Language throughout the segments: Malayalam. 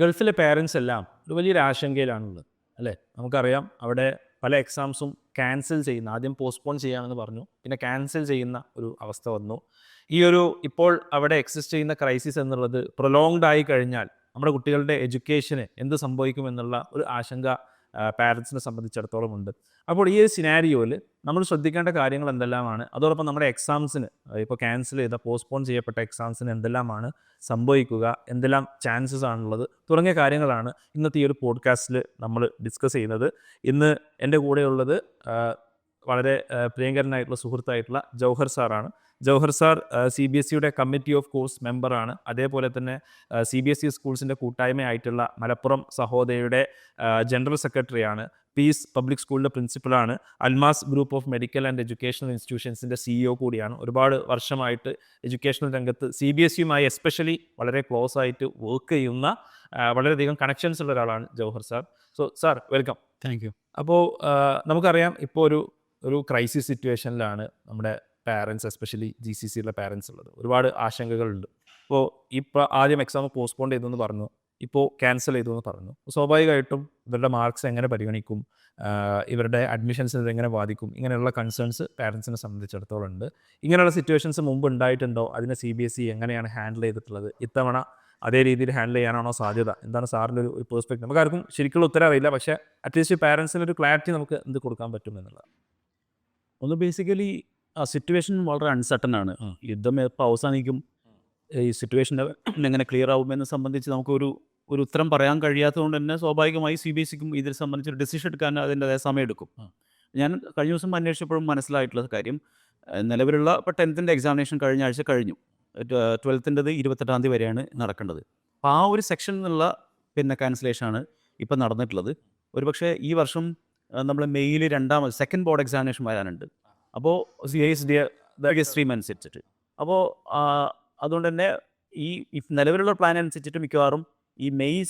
ഗൾഫിലെ പേരൻസ് എല്ലാം ഒരു വലിയൊരു ആശങ്കയിലാണുള്ളത് അല്ലേ? നമുക്കറിയാം അവിടെ പല എക്സാംസും ക്യാൻസൽ ചെയ്യുന്ന, ആദ്യം പോസ്റ്റ്പോൺ ചെയ്യാമെന്ന് പറഞ്ഞു, പിന്നെ ക്യാൻസൽ ചെയ്യുന്ന ഒരു അവസ്ഥ വന്നു. ഈ ഒരു ഇപ്പോൾ അവിടെ എക്സിസ്റ്റ് ചെയ്യുന്ന ക്രൈസിസ് എന്നുള്ളത് പ്രൊലോങ്ഡ് ആയി കഴിഞ്ഞാൽ നമ്മുടെ കുട്ടികളുടെ എഡ്യൂക്കേഷന് എന്ത് സംഭവിക്കുമെന്നുള്ള ഒരു ആശങ്ക പാരൻസിനെ സംബന്ധിച്ചിടത്തോളം ഉണ്ട്. അപ്പോൾ ഈ ഒരു സിനാരിയോയിൽ നമ്മൾ ശ്രദ്ധിക്കേണ്ട കാര്യങ്ങൾ എന്തെല്ലാമാണ്? അതോടൊപ്പം നമ്മുടെ എക്സാംസിന് ഇപ്പോൾ ക്യാൻസൽ ചെയ്ത, പോസ്റ്റ്പോൺ ചെയ്യപ്പെട്ട എക്സാംസിന് എന്തെല്ലാമാണ് സംഭവിക്കുക, എന്തെല്ലാം ചാൻസസ് ആണുള്ളത് തുടങ്ങിയ കാര്യങ്ങളാണ് ഇന്നത്തെ ഈ ഒരു പോഡ്കാസ്റ്റിൽ നമ്മൾ ഡിസ്കസ് ചെയ്യുന്നത്. ഇന്ന് എൻ്റെ കൂടെയുള്ളത് വളരെ പ്രിയങ്കരനായിട്ടുള്ള സുഹൃത്തായിട്ടുള്ള ജൗഹർ സാറാണ്. ജൗഹർ സാർ CBSEയുടെ കമ്മിറ്റി ഓഫ് കോഴ്സ് മെമ്പറാണ്. അതേപോലെ തന്നെ CBSE സ്കൂൾസിൻ്റെ കൂട്ടായ്മയായിട്ടുള്ള മലപ്പുറം സഹോദയയുടെ ജനറൽ സെക്രട്ടറിയാണ്. പീസ് പബ്ലിക് സ്കൂളിൻ്റെ പ്രിൻസിപ്പലാണ്. Almas group of medical and educational ഇൻസ്റ്റിറ്റ്യൂഷൻസിൻ്റെ CEO കൂടിയാണ്. ഒരുപാട് വർഷമായിട്ട് എഡ്യൂക്കേഷണൽ രംഗത്ത് CBSEയുമായി എസ്പെഷ്യലി വളരെ ക്ലോസ് ആയിട്ട് വർക്ക് ചെയ്യുന്ന വളരെയധികം കണക്ഷൻസ് ഉള്ള ഒരാളാണ് Jauhar sir. So sir, welcome. Thank you. അപ്പോൾ നമുക്കറിയാം, ഇപ്പോൾ ഒരു ക്രൈസിസ് സിറ്റുവേഷനിലാണ് നമ്മുടെ പാരൻസ്, എസ്പെഷ്യലി GCCയിലെ പാരൻസ് ഉള്ളത്. ഒരുപാട് ആശങ്കകളുണ്ട്. ഇപ്പോൾ ആദ്യം എക്സാം പോസ്റ്റ്പോൺ ചെയ്തെന്ന് പറഞ്ഞു, ഇപ്പോൾ ക്യാൻസൽ ചെയ്തു എന്ന് പറഞ്ഞു. സ്വാഭാവികമായിട്ടും ഇവരുടെ മാർക്സ് എങ്ങനെ പരിഗണിക്കും, ഇവരുടെ അഡ്മിഷൻസ് ഇതെങ്ങനെ ബാധിക്കും, ഇങ്ങനെയുള്ള കൺസേൺസ് പാരൻസിനെ സംബന്ധിച്ചിടത്തോളം ഉണ്ട്. ഇങ്ങനെയുള്ള സിറ്റുവേഷൻസ് മുമ്പ് ഉണ്ടായിട്ടുണ്ടോ? അതിനെ CBSE എങ്ങനെയാണ് ഹാൻഡിൽ ചെയ്തിട്ടുള്ളത്? ഇത്തവണ അതേ രീതിയിൽ ഹാൻഡിൽ ചെയ്യാനാണോ സാധ്യത? എന്താണ് സാറിൻ്റെ ഒരു പേഴ്സ്പെക്റ്റീവ്? നമുക്കാർക്കും ശരിക്കുള്ള ഉത്തരം അറിയില്ല, പക്ഷേ അറ്റ്ലീസ്റ്റ് പാരൻസിന് ഒരു ക്ലാരിറ്റി നമുക്ക് എന്ത് കൊടുക്കാൻ പറ്റും എന്നുള്ളത്. ഒന്ന് ബേസിക്കലി ആ സിറ്റുവേഷൻ വളരെ അൺസർട്ടൺ ആണ്. യുദ്ധം എപ്പോൾ അവസാനിക്കും, ഈ സിറ്റുവേഷൻ എങ്ങനെ ക്ലിയർ ആവുമെന്ന് സംബന്ധിച്ച് നമുക്കൊരു ഉത്തരം പറയാൻ കഴിയാത്തതുകൊണ്ട് തന്നെ സ്വാഭാവികമായി CBSEക്കും ഇതിനെ സംബന്ധിച്ചൊരു ഡിസിഷൻ എടുക്കാൻ അതിൻ്റെതായ സമയം എടുക്കും. ഞാൻ കഴിഞ്ഞ ദിവസം അന്വേഷിച്ചപ്പോഴും മനസ്സിലായിട്ടുള്ള കാര്യം, നിലവിലുള്ള ഇപ്പോൾ 10th എക്സാമിനേഷൻ കഴിഞ്ഞ ആഴ്ച കഴിഞ്ഞു. 12th 28ാം തീയതി വരെയാണ് നടക്കേണ്ടത്. അപ്പോൾ ആ ഒരു സെക്ഷൻ എന്നുള്ള ക്യാൻസലേഷനാണ് ഇപ്പം നടന്നിട്ടുള്ളത്. ഒരുപക്ഷെ ഈ വർഷം നമ്മൾ മെയ്യിൽ സെക്കൻഡ് ബോർഡ് എക്സാമിനേഷൻ വരാനുണ്ട്. അപ്പോൾ സ്ട്രീം അനുസരിച്ചിട്ട് അപ്പോൾ അതുകൊണ്ട് തന്നെ ഈ നിലവിലുള്ള പ്ലാൻ അനുസരിച്ചിട്ട് മിക്കവാറും ഈ മെയ്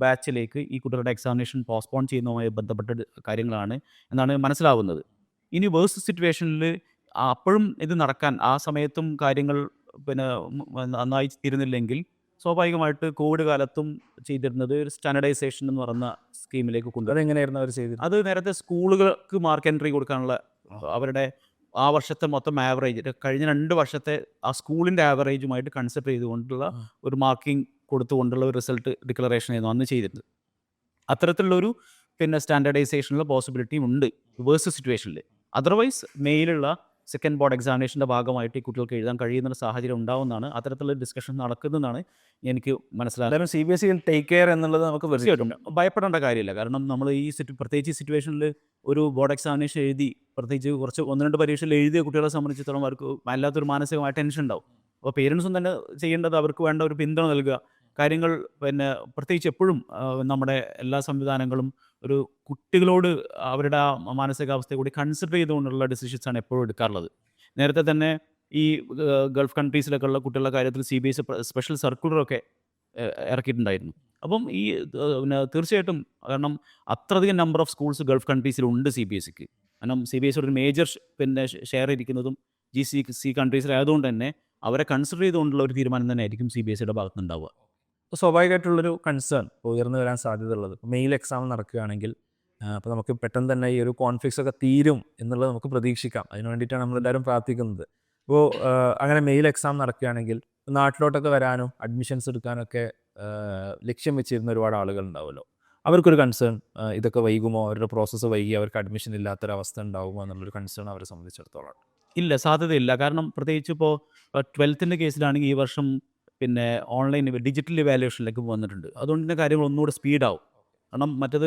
ബാച്ചിലേക്ക് ഈ കുട്ടികളുടെ എക്സാമിനേഷൻ പോസ്റ്റ്പോൺ ചെയ്യുന്നതുമായി ബന്ധപ്പെട്ട കാര്യങ്ങളാണ് എന്നാണ് മനസ്സിലാവുന്നത്. ഇനി വേഴ്സ് സിറ്റുവേഷനിൽ അപ്പോഴും ഇത് നടക്കാൻ ആ സമയത്തും കാര്യങ്ങൾ നന്നായി തീരുന്നില്ലെങ്കിൽ സ്വാഭാവികമായിട്ട് കോവിഡ് കാലത്തും ചെയ്തിരുന്നത് ഒരു സ്റ്റാൻഡർഡൈസേഷൻ എന്ന് പറയുന്ന സ്കീമിലേക്ക് കൊണ്ടുവരും. അതെങ്ങനെയായിരുന്നു അവർ ചെയ്തത്? അത് നേരത്തെ സ്കൂളുകൾക്ക് മാർക്ക് എൻട്രി കൊടുക്കാനുള്ള അവരുടെ ആ വർഷത്തെ മൊത്തം ആവറേജ്, കഴിഞ്ഞ 2 വർഷത്തെ ആ സ്കൂളിൻ്റെ ആവറേജുമായിട്ട് കൺസിഡർ ചെയ്തുകൊണ്ടുള്ള ഒരു മാർക്കിംഗ് കൊടുത്തുകൊണ്ടുള്ള ഒരു റിസൾട്ട് ഡിക്ലറേഷൻ ആയിരുന്നു അന്ന് ചെയ്തിരുന്നത്. അത്തരത്തിലുള്ളൊരു സ്റ്റാൻഡർഡൈസേഷനുള്ള പോസിബിലിറ്റിയും ഉണ്ട് വേഴ്സ് സിറ്റുവേഷനിൽ. അതർവൈസ് മെയിലുള്ള സെക്കൻഡ് ബോർഡ് എക്സാമിനേഷൻ്റെ ഭാഗമായിട്ട് ഈ കുട്ടികൾക്ക് എഴുതാൻ കഴിയുന്ന സാഹചര്യം ഉണ്ടാവുന്നതാണ്. അത്തരത്തിലുള്ള ഡിസ്കഷൻ നടക്കുന്നതാണ് എനിക്ക് മനസ്സിലാകുന്നത്. CBSE ടേക്ക് കെയർ എന്നുള്ളത് നമുക്ക് തീർച്ചയായിട്ടും ഭയപ്പെടേണ്ട കാര്യമില്ല. കാരണം നമ്മൾ ഈ പ്രത്യേകിച്ച് ഈ സിറ്റുവേഷനിൽ ഒരു ബോർഡ് എക്സാമിനേഷൻ എഴുതി, പ്രത്യേകിച്ച് കുറച്ച് 1-2 പരീക്ഷയിൽ എഴുതിയ കുട്ടികളെ സംബന്ധിച്ചിടത്തോളം അവർക്ക് വല്ലാത്തൊരു മാനസികമായ ടെൻഷൻ ഉണ്ടാവും. അപ്പോൾ പേരൻസും തന്നെ ചെയ്യേണ്ടത് അവർക്ക് വേണ്ട ഒരു പിന്തുണ നൽകുക. കാര്യങ്ങൾ പ്രത്യേകിച്ച് എപ്പോഴും നമ്മുടെ എല്ലാ സംവിധാനങ്ങളും ഒരു കുട്ടികളോട് അവരുടെ ആ മാനസികാവസ്ഥയെ കൂടി കൺസിഡർ ചെയ്തുകൊണ്ടുള്ള ഡിസിഷൻസാണ് എപ്പോഴും എടുക്കാറുള്ളത്. നേരത്തെ തന്നെ ഈ ഗൾഫ് കൺട്രീസിലൊക്കെ ഉള്ള കുട്ടികളുടെ കാര്യത്തിൽ CBSE സ്പെഷ്യൽ സർക്കുലറൊക്കെ ഇറക്കിയിട്ടുണ്ടായിരുന്നു. അപ്പം ഈ തീർച്ചയായിട്ടും, കാരണം അത്രയധികം നമ്പർ ഓഫ് സ്കൂൾസ് ഗൾഫ് കൺട്രീസിലുണ്ട് CBSEക്ക്. കാരണം CBSE ഒരു മേജർ ഷെയർ ഇരിക്കുന്നതും GCC കൺട്രീസിലായതുകൊണ്ട് തന്നെ അവരെ കൺസിഡർ ചെയ്തുകൊണ്ടുള്ള ഒരു തീരുമാനം തന്നെ ആയിരിക്കും CBSEയുടെ ഭാഗത്തുനിന്നുണ്ടാവുക. സ്വാഭാവികമായിട്ടുള്ളൊരു കൺസേൺ ഉയർന്നു വരാൻ സാധ്യതയുള്ളത്, മെയിൽ എക്സാം നടക്കുകയാണെങ്കിൽ അപ്പോൾ നമുക്ക് പെട്ടെന്ന് തന്നെ ഈ ഒരു കോൺഫ്ലിക്ട്സ് ഒക്കെ തീരും എന്നുള്ളത് നമുക്ക് പ്രതീക്ഷിക്കാം. അതിനു വേണ്ടിയിട്ടാണ് നമ്മളെല്ലാവരും പ്രാർത്ഥിക്കുന്നത്. അപ്പോൾ അങ്ങനെ മെയിൽ എക്സാം നടക്കുകയാണെങ്കിൽ നാട്ടിലോട്ടൊക്കെ വരാനും അഡ്മിഷൻസ് എടുക്കാനൊക്കെ ലക്ഷ്യം വെച്ചിരുന്ന ഒരുപാട് ആളുകൾ ഉണ്ടാവുമല്ലോ. അവർക്കൊരു കൺസേൺ, ഇതൊക്കെ വൈകുമോ, അവരുടെ പ്രോസസ്സ് വൈകി അവർക്ക് അഡ്മിഷൻ ഇല്ലാത്തൊരവസ്ഥ ഉണ്ടാകുമോ എന്നുള്ളൊരു കൺസേൺ അവരെ സംബന്ധിച്ചിടത്തോളം. ഇല്ല, സാധ്യതയില്ല. കാരണം പ്രത്യേകിച്ച് ഇപ്പോൾ 12th കേസിലാണെങ്കിൽ ഈ വർഷം ഓൺലൈൻ ഡിജിറ്റൽ ഇവാലുവേഷനിലേക്ക് വന്നിട്ടുണ്ട്. അതുകൊണ്ട് തന്നെ കാര്യങ്ങൾ ഒന്നുകൂടെ സ്പീഡാവും. കാരണം മറ്റത്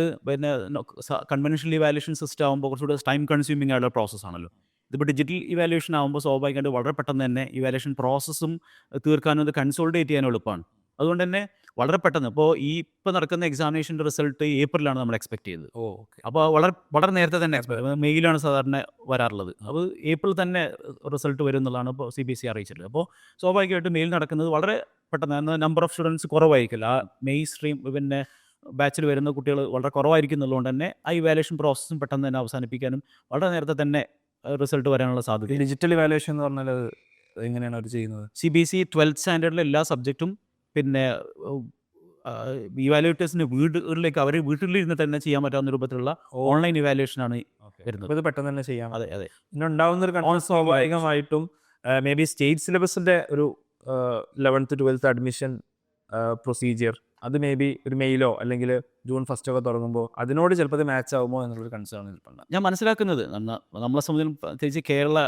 കൺവെൻഷണൽ ഇവാലുവേഷൻ സിസ്റ്റം ആകുമ്പോൾ കുറച്ചുകൂടെ ടൈം കൺസ്യൂമിംഗ് ആയിട്ടുള്ള പ്രോസസ്സാണല്ലോ. ഇതിപ്പോൾ ഡിജിറ്റൽ ഇവാലുവേഷൻ ആകുമ്പോൾ സ്വാഭാവികമായിട്ട് വളരെ പെട്ടെന്ന് തന്നെ ഇവാലുവേഷൻ പ്രോസസ്സും തീർക്കാനും അത് കൺസോൾഡേറ്റ് ചെയ്യാനും എളുപ്പമാണ്. അതുകൊണ്ട് തന്നെ വളരെ പെട്ടെന്ന് ഇപ്പോൾ നടക്കുന്ന എക്സാമിനേഷൻ്റെ റിസൾട്ട് ഏപ്രിലാണ് നമ്മൾ എക്സ്പെക്ട് ചെയ്തത്. അപ്പോൾ വളരെ നേരത്തെ തന്നെ മെയിലാണ് സാധാരണ വരാറുള്ളത്. അപ്പോൾ ഏപ്രിൽ തന്നെ റിസൾട്ട് വരും എന്നുള്ളതാണ് ഇപ്പോൾ CBSE അറിയിച്ചിട്ടുള്ളത്. അപ്പോൾ സ്വാഭാവികമായിട്ടും മെയിൽ നടക്കുന്നത് വളരെ പെട്ടെന്ന്, നമ്പർ ഓഫ് സ്റ്റുഡൻസ് കുറവായിരിക്കില്ല. ആ മെയ് സ്ട്രീം ബാച്ചിൽ വരുന്ന കുട്ടികൾ വളരെ കുറവായിരിക്കും എന്നുള്ളതുകൊണ്ട് തന്നെ ആ ഇവാലുവേഷൻ പ്രോസസ്സും പെട്ടെന്ന് തന്നെ അവസാനിപ്പിക്കാനും വളരെ നേരത്തെ തന്നെ റിസൾട്ട് വരാനുള്ള സാധ്യത. ഡിജിറ്റൽ ഇവാലുവേഷൻ എന്ന് പറഞ്ഞാൽ എങ്ങനെയാണ് അവർ ചെയ്യുന്നത്? CBSE 12th സ്റ്റാൻഡേർഡിലെ എല്ലാ സബ്ജക്റ്റും ഇവാലുവേറ്റേഴ്സിന് വീടുകളിലേക്ക് അവർ വീട്ടിലിരുന്ന് തന്നെ ചെയ്യാൻ പറ്റാവുന്ന രൂപത്തിലുള്ള ഓൺലൈൻ ഇവാലുവേഷനാണ് വരുന്നത്. അപ്പോൾ ഇത് പെട്ടെന്ന് തന്നെ ചെയ്യാം. അതെ അതെ. പിന്നെ ഉണ്ടാവുന്ന ഒരു കൺസേൺ സ്വാഭാവികമായിട്ടും മേ ബി സ്റ്റേറ്റ് സിലബസിൻ്റെ ഒരു 11th 12th അഡ്മിഷൻ പ്രൊസീജിയർ അത് മേ ബി ഒരു മെയിലോ അല്ലെങ്കിൽ ജൂൺ 1st ഒക്കെ തുടങ്ങുമ്പോൾ അതിനോട് ചിലപ്പോൾ ഇത് മാച്ച് ആകുമോ എന്നുള്ളൊരു കൺസേൺ ഇരിപ്പുണ്ട്. ഞാൻ മനസ്സിലാക്കുന്നത് നമ്മളെ സംബന്ധിച്ച് പ്രത്യേകിച്ച് കേരള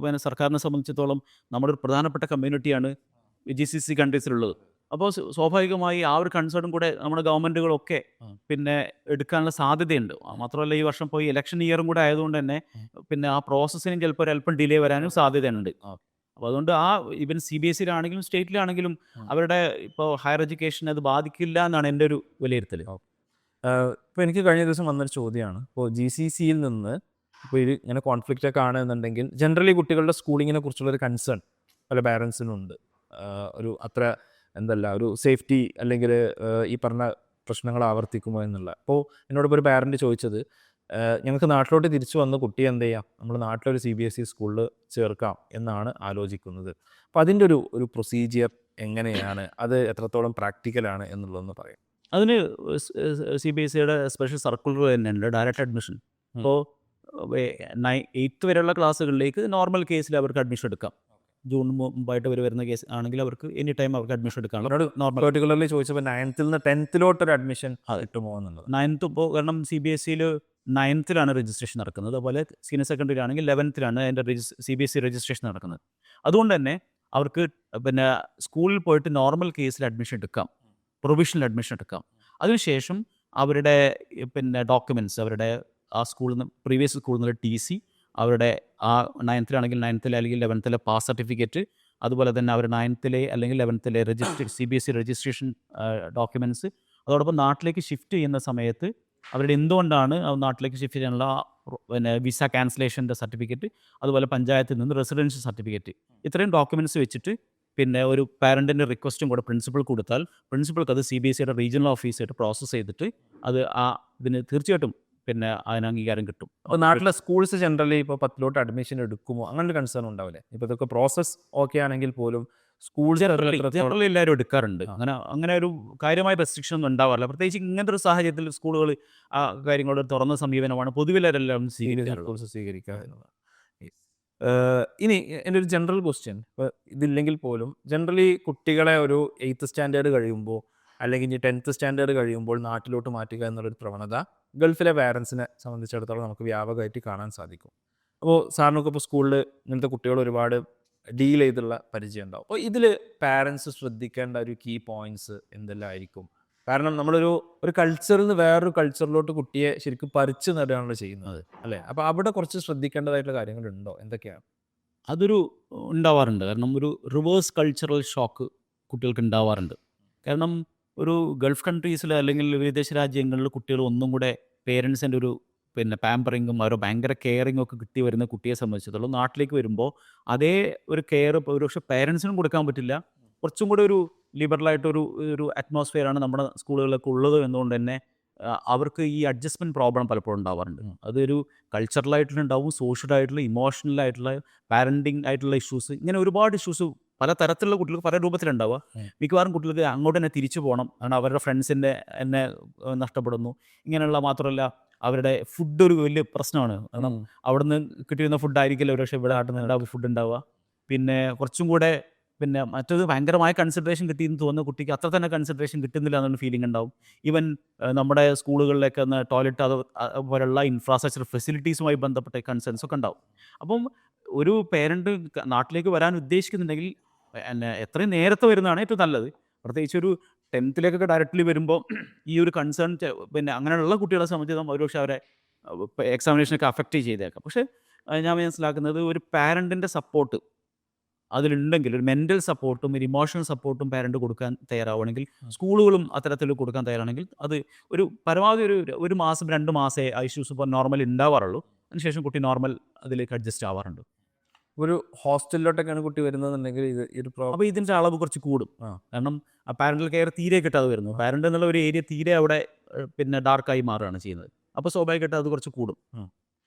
പിന്നെ സർക്കാരിനെ സംബന്ധിച്ചിടത്തോളം നമ്മുടെ ഒരു പ്രധാനപ്പെട്ട കമ്മ്യൂണിറ്റിയാണ് GCC കൺട്രീസിലുള്ളത്. അപ്പോൾ സ്വാഭാവികമായി ആ ഒരു കൺസേണും കൂടെ നമ്മുടെ ഗവൺമെൻറ്റുകളൊക്കെ പിന്നെ എടുക്കാനുള്ള സാധ്യതയുണ്ട്. മാത്രമല്ല ഈ വർഷം പോയി ഇലക്ഷൻ ഇയറും കൂടെ ആയതുകൊണ്ട് തന്നെ പിന്നെ ആ പ്രോസസ്സിനും ചിലപ്പോൾ ഒരല്പം ഡിലേ വരാനും സാധ്യതയുണ്ട്. അപ്പോൾ അതുകൊണ്ട് ഈവൻ CBSE-യിലാണെങ്കിലും സ്റ്റേറ്റിലാണെങ്കിലും അവരുടെ ഇപ്പോൾ ഹയർ എഡ്യൂക്കേഷൻ അത് ബാധിക്കില്ല എന്നാണ് എൻ്റെ ഒരു വിലയിരുത്തൽ. ഇപ്പോൾ എനിക്ക് കഴിഞ്ഞ ദിവസം വന്നൊരു ചോദ്യമാണ്, ഇപ്പോൾ GCC-യിൽ നിന്ന് ഇപ്പോൾ ഇത് ഇങ്ങനെ കോൺഫ്ലിക്റ്റ് ഒക്കെ ആണെന്നുണ്ടെങ്കിൽ ജനറലി കുട്ടികളുടെ സ്കൂളിങ്ങിനെ കുറിച്ചുള്ളൊരു കൺസേൺ പല പാരൻസിനുണ്ട്. ഒരു അത്ര എന്തല്ല ഒരു സേഫ്റ്റി അല്ലെങ്കിൽ ഈ പറഞ്ഞ പ്രശ്നങ്ങൾ ആവർത്തിക്കുമോ എന്നുള്ള. അപ്പോൾ എന്നോടിപ്പോൾ ഒരു പാരൻറ്റ് ചോദിച്ചത്, ഞങ്ങൾക്ക് നാട്ടിലോട്ട് തിരിച്ചു വന്ന് കുട്ടിയെ എന്ത് ചെയ്യാം, നമ്മൾ നാട്ടിലൊരു CBSE സ്കൂളിൽ ചേർക്കാം എന്നാണ് ആലോചിക്കുന്നത്. അപ്പോൾ അതിൻ്റെ ഒരു പ്രൊസീജിയർ എങ്ങനെയാണ്, അത് എത്രത്തോളം പ്രാക്ടിക്കലാണ് എന്നുള്ളതെന്ന് പറയാം. അതിന് CBSE-യുടെ സ്പെഷ്യൽ സർക്കുലർ തന്നെയുണ്ട്, ഡയറക്റ്റ് അഡ്മിഷൻ. അപ്പോൾ 8th വരെയുള്ള ക്ലാസ്സുകളിലേക്ക് നോർമൽ കേസിൽ അവർക്ക് അഡ്മിഷൻ എടുക്കാം. ജൂൺ മുമ്പായിട്ട് വരുന്ന കേസ് ആണെങ്കിൽ അവർക്ക് എനി ടൈം അവർക്ക് അഡ്മിഷൻ എടുക്കാനുള്ള നോർമൽ. പെർട്ടിക്കുലർലി ചോദിച്ചപ്പോൾ 9th നിന്ന് 10th ഒരു അഡ്മിഷൻ കിട്ടുമോ എന്നുള്ളത്. 9th ഇപ്പോൾ കാരണം CBSE-യിൽ 9th രജിസ്ട്രേഷൻ നടക്കുന്നത്, അതുപോലെ സീനിയർ സെക്കൻഡറി ആണെങ്കിൽ 11th അതിൻ്റെ CBSE രജിസ്ട്രേഷൻ നടക്കുന്നത്. അതുകൊണ്ട് തന്നെ അവർക്ക് പിന്നെ സ്കൂളിൽ പോയിട്ട് നോർമൽ കേസിൽ അഡ്മിഷൻ എടുക്കാം, പ്രൊവിഷണൽ അഡ്മിഷൻ എടുക്കാം. അതിനുശേഷം അവരുടെ പിന്നെ ഡോക്യുമെൻറ്റ്സ്, അവരുടെ ആ സ്കൂളിൽ നിന്ന് പ്രീവിയസ് സ്കൂളിൽ നിന്നുള്ള TC, അവരുടെ ആ 9th ആണെങ്കിൽ 9th അല്ലെങ്കിൽ 11th പാസ് സർട്ടിഫിക്കറ്റ്, അതുപോലെ തന്നെ അവർ 9th അല്ലെങ്കിൽ 11th CBSE രജിസ്ട്രേഷൻ ഡോക്യുമെൻറ്റ്സ്, അതോടൊപ്പം നാട്ടിലേക്ക് ഷിഫ്റ്റ് ചെയ്യുന്ന സമയത്ത് അവരുടെ എന്തുകൊണ്ടാണ് നാട്ടിലേക്ക് ഷിഫ്റ്റ് ചെയ്യാനുള്ള പിന്നെ വിസ ക്യാൻസലേഷൻ്റെ സർട്ടിഫിക്കറ്റ്, അതുപോലെ പഞ്ചായത്തിൽ നിന്ന് റെസിഡൻഷ്യൽ സർട്ടിഫിക്കറ്റ്, ഇത്രയും ഡോക്യുമെൻറ്റ്സ് വെച്ചിട്ട് പിന്നെ ഒരു പാരൻറ്റിൻ്റെ റിക്വസ്റ്റും കൂടെ പ്രിൻസിപ്പൾ കൊടുത്താൽ പ്രിൻസിപ്പൾക്ക് അത് CBSE-യുടെ റീജിയണൽ ഓഫീസായിട്ട് പ്രോസസ്സ് ചെയ്തിട്ട് അത് ഇതിന് തീർച്ചയായിട്ടും പിന്നെ അതിന് അംഗീകാരം കിട്ടും. അപ്പോൾ നാട്ടിലെ സ്കൂൾസ് ജനറലി ഇപ്പോൾ 10th അഡ്മിഷൻ എടുക്കുമോ അങ്ങനെ ഒരു കൺസേൺ ഉണ്ടാവില്ലേ? ഇപ്പോൾ ഇതൊക്കെ പ്രോസസ്സ് ഓക്കെ ആണെങ്കിൽ പോലും സ്കൂൾ ജനറലി എല്ലാവരും എടുക്കാറുണ്ട്. അങ്ങനെ ഒരു കാര്യമായ റെസ്ട്രിക്ഷൻ ഒന്നും ഉണ്ടാവാറില്ല. പ്രത്യേകിച്ച് ഇങ്ങനത്തെ ഒരു സാഹചര്യത്തിൽ സ്കൂളുകൾ ആ കാര്യങ്ങളോട് തുറന്ന സമീപനമാണ് പൊതുവിലെല്ലാം സ്വീകരിക്കുക എന്നുള്ളത്. ഇനി എൻ്റെ ഒരു ജനറൽ ക്വസ്റ്റ്യൻ, ഇപ്പോൾ ഇതില്ലെങ്കിൽ പോലും ജനറലി കുട്ടികളെ ഒരു 8th സ്റ്റാൻഡേർഡ് കഴിയുമ്പോൾ അല്ലെങ്കിൽ ഇനി 10th സ്റ്റാൻഡേർഡ് കഴിയുമ്പോൾ നാട്ടിലോട്ട് മാറ്റുക എന്നുള്ളൊരു പ്രവണത ഗൾഫിലെ പാരൻസിനെ സംബന്ധിച്ചിടത്തോളം നമുക്ക് വ്യാപകമായിട്ട് കാണാൻ സാധിക്കും. അപ്പോൾ സാറിനൊക്കെ ഇപ്പോൾ സ്കൂളിൽ ഇങ്ങനത്തെ കുട്ടികൾ ഒരുപാട് ഡീൽ ചെയ്തുള്ള പരിചയം ഉണ്ടാവും. അപ്പോൾ ഇതിൽ പാരൻസ് ശ്രദ്ധിക്കേണ്ട ഒരു കീ പോയിന്റ്സ് എന്തെല്ലാം ആയിരിക്കും? കാരണം നമ്മളൊരു കൾച്ചറിൽ നിന്ന് വേറൊരു കൾച്ചറിലോട്ട് കുട്ടിയെ ശരിക്കും പറിച്ചു നടുകയാണല്ലോ ചെയ്യുന്നത്, അല്ലേ? അപ്പോൾ അവിടെ കുറച്ച് ശ്രദ്ധിക്കേണ്ടതായിട്ടുള്ള കാര്യങ്ങളുണ്ടോ? എന്തൊക്കെയാണ്? അതൊരു ഉണ്ടാവാറുണ്ട്. കാരണം ഒരു റിവേഴ്സ് കൾച്ചറൽ ഷോക്ക് കുട്ടികൾക്ക് ഉണ്ടാവാറുണ്ട്. കാരണം ഒരു ഗൾഫ് കൺട്രീസിൽ അല്ലെങ്കിൽ വിദേശ രാജ്യങ്ങളിൽ കുട്ടികൾ ഒന്നും കൂടെ പേരൻസിൻ്റെ ഒരു പിന്നെ പാമ്പറിങ്ങും അവരുടെ ഭയങ്കര കെയറിങ്ങും ഒക്കെ കിട്ടി വരുന്ന കുട്ടിയെ സംബന്ധിച്ചിടത്തോളം നാട്ടിലേക്ക് വരുമ്പോൾ അതേ ഒരു കെയർ ഒരുപക്ഷെ പേരൻസിനും കൊടുക്കാൻ പറ്റില്ല. കുറച്ചും കൂടെ ഒരു ലിബറലായിട്ടൊരു അറ്റ്മോസ്ഫിയറാണ് നമ്മുടെ സ്കൂളുകളിലൊക്കെ ഉള്ളത് എന്നുകൊണ്ട് തന്നെ അവർക്ക് ഈ അഡ്ജസ്റ്റ്മെൻറ്റ് പ്രോബ്ലം പലപ്പോഴും ഉണ്ടാവാറുണ്ട്. അതൊരു കൾച്ചറലായിട്ടുണ്ടാവും, സോഷ്യലായിട്ടുള്ള, ഇമോഷണലായിട്ടുള്ള, പാരൻറ്റിങ് ആയിട്ടുള്ള ഇഷ്യൂസ്, ഇങ്ങനെ ഒരുപാട് ഇഷ്യൂസ് പല തരത്തിലുള്ള കുട്ടികൾക്ക് പല രൂപത്തിലുണ്ടാവുക. മിക്കവാറും കുട്ടികൾക്ക് അങ്ങോട്ട് തന്നെ തിരിച്ചു പോകണം, കാരണം അവരുടെ ഫ്രണ്ട്സിൻ്റെ എന്നെ നഷ്ടപ്പെടുന്നു. ഇങ്ങനെയുള്ള മാത്രമല്ല അവരുടെ ഫുഡ് ഒരു വലിയ പ്രശ്നമാണ്. കാരണം അവിടുന്ന് കിട്ടിയിരുന്ന ഫുഡായിരിക്കില്ല ഒരുപക്ഷെ ഇവിടെ നാട്ടിൽ ഫുഡ് ഉണ്ടാവുക. പിന്നെ കുറച്ചും കൂടെ പിന്നെ മറ്റത് ഭയങ്കരമായ കൺസിഡറേഷൻ കിട്ടിയെന്ന് തോന്നുന്ന കുട്ടിക്ക് അത്ര തന്നെ കൺസിഡറേഷൻ കിട്ടുന്നില്ല എന്നുള്ള ഫീലിംഗ് ഉണ്ടാവും. ഈവൻ നമ്മുടെ സ്കൂളുകളിലൊക്കെ ടോയ്ലറ്റ് അതുപോലുള്ള ഇൻഫ്രാസ്ട്രക്ചർ ഫെസിലിറ്റീസുമായി ബന്ധപ്പെട്ട കൺസേൺസ് ഒക്കെ ഉണ്ടാവും. അപ്പം ഒരു പേരൻറ്റ് നാട്ടിലേക്ക് വരാൻ ഉദ്ദേശിക്കുന്നുണ്ടെങ്കിൽ എത്രയും നേരത്തെ വരുന്നതാണ് ഏറ്റവും നല്ലത്. പ്രത്യേകിച്ച് ഒരു 10th ഡയറക്റ്റ്ലി വരുമ്പോൾ ഈ ഒരു കൺസേൺ പിന്നെ അങ്ങനെയുള്ള കുട്ടികളെ സംബന്ധിച്ചിടത്തോളം ഒരുപക്ഷെ അവരെ എക്സാമിനേഷനൊക്കെ അഫക്റ്റ് ചെയ്തേക്കാം. പക്ഷേ ഞാൻ മനസ്സിലാക്കുന്നത് ഒരു പാരൻറ്റിൻ്റെ സപ്പോർട്ട് അതിലുണ്ടെങ്കിൽ, ഒരു മെൻ്റൽ സപ്പോർട്ടും ഒരു ഇമോഷണൽ സപ്പോർട്ടും പാരൻറ്റ് കൊടുക്കാൻ തയ്യാറാവുകയാണെങ്കിൽ, സ്കൂളുകളും അത്തരത്തിൽ കൊടുക്കാൻ തയ്യാറാണെങ്കിൽ അത് ഒരു പരമാവധി ഒരു മാസം 2 മാസമേ ആ ഇഷ്യൂസ് ഇപ്പോൾ നോർമൽ ഉണ്ടാവാറുള്ളൂ. അതിനുശേഷം കുട്ടി നോർമൽ അതിലേക്ക് അഡ്ജസ്റ്റ് ആവാറുണ്ട്. ഒരു ഹോസ്റ്റലിലോട്ടൊക്കെയാണ് കുട്ടി വരുന്നതെന്നുണ്ടെങ്കിൽ അപ്പോൾ ഇതിൻ്റെ അളവ് കുറച്ച് കൂടും. കാരണം പാരൻ്റൽ കെയർ തീരെ കിട്ടാതെ വരുന്നു. പാരൻ്റ് എന്നുള്ള ഒരു ഏരിയ തീരെ അവിടെ പിന്നെ ഡാർക്കായി മാറുകയാണ് ചെയ്യുന്നത്. അപ്പോൾ സ്വാഭാവികമായിട്ട് അത് കുറച്ച് കൂടും.